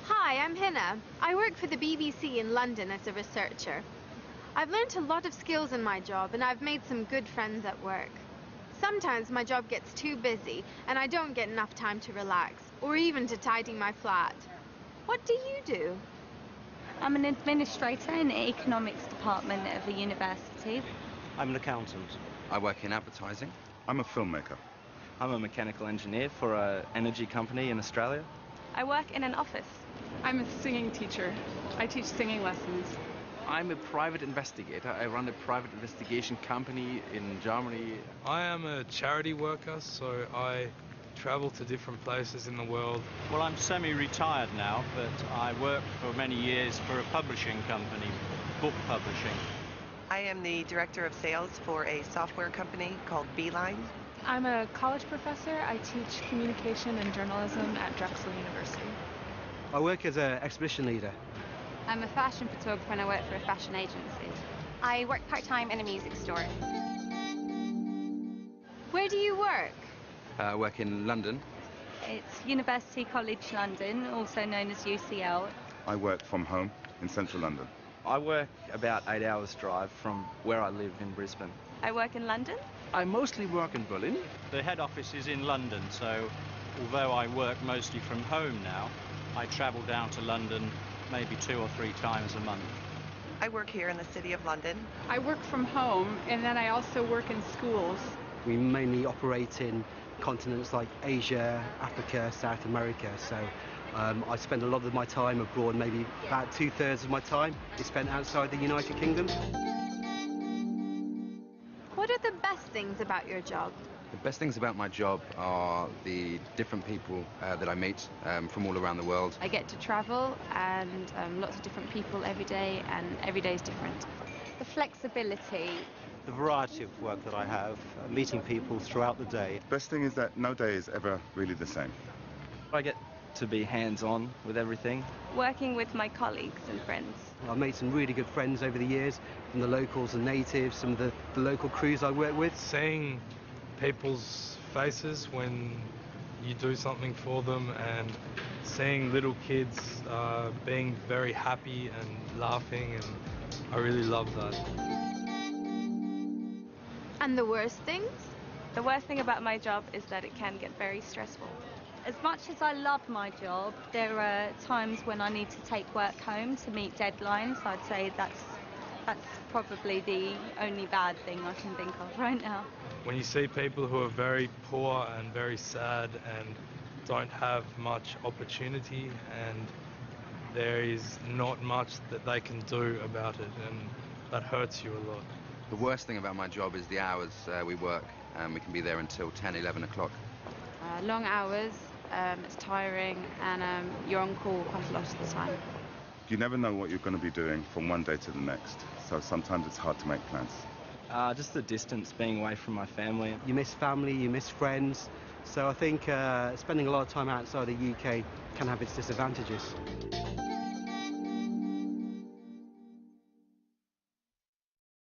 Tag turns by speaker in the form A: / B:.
A: Hi, I'm Hina. I work for the BBC in London as a researcher. I've learned a lot of skills in my job and I've made some good friends at work. Sometimes my job gets too busy and I don't get enough time to relax or even to tidy my flat. What do you do?
B: I'm an administrator in the economics department of a university.
C: I'm an accountant.
D: I work in advertising.
E: I'm a filmmaker.
F: I'm a mechanical engineer for an energy company in Australia.
B: I work in an office.
G: I'm a singing teacher. I teach singing lessons.
H: I'm a private investigator. I run a private investigation company in Germany.
I: I am a charity worker, so I travel to different places in the world.
C: Well, I'm semi-retired now, but I worked for many years for a publishing company, book publishing.
J: I am the director of sales for a software company called Beeline.
G: I'm a college professor. I teach communication and journalism at Drexel University.
K: I work as an exhibition leader.
L: I'm a fashion photographer and I work for a fashion agency.
M: I work part-time in a music store.
A: Where do you work?
D: I work in London.
B: It's University College London, also known as UCL.
E: I work from home in central London.
F: I work about 8 hours drive from where I live in Brisbane.
B: I work in London.
H: I mostly work in Berlin.
C: The head office is in London, so although I work mostly from home now, I travel down to London maybe 2 or 3 times a month.
J: I work here in the City of London.
G: I work from home and then I also work in schools.
K: We mainly operate in continents like Asia, Africa, South America, so I spend a lot of my time abroad. Maybe about 2/3 of my time is spent outside the United Kingdom.
A: What are the best things about your job?
D: The best things about my job are the different people that I meet from all around the world.
L: I get to travel and lots of different people every day, and every day is different.
B: The flexibility.
C: The variety of work that I have, meeting people throughout the day.
E: Best thing is that no day is ever really the same.
F: I get to be hands-on with everything.
B: Working with my colleagues and friends.
K: I've made some really good friends over the years, from the locals and natives, some of the local crews I work with.
I: Seeing people's faces when you do something for them and seeing little kids being very happy and laughing, and I really love that.
A: And the worst things?
B: The worst thing about my job is that it can get very stressful. As much as I love my job, there are times when I need to take work home to meet deadlines. I'd say that's probably the only bad thing I can think of right now.
I: When you see people who are very poor and very sad and don't have much opportunity, and there is not much that they can do about it, and that hurts you a lot.
D: The worst thing about my job is the hours we work. We can be there until 10, 11 o'clock.
L: Long hours, it's tiring, and you're on call quite a lot of the time.
E: You never know what you're going to be doing from one day to the next, so sometimes it's hard to make plans.
F: Just the distance, being away from my family.
K: You miss family, you miss friends, so I think spending a lot of time outside the UK can have its disadvantages.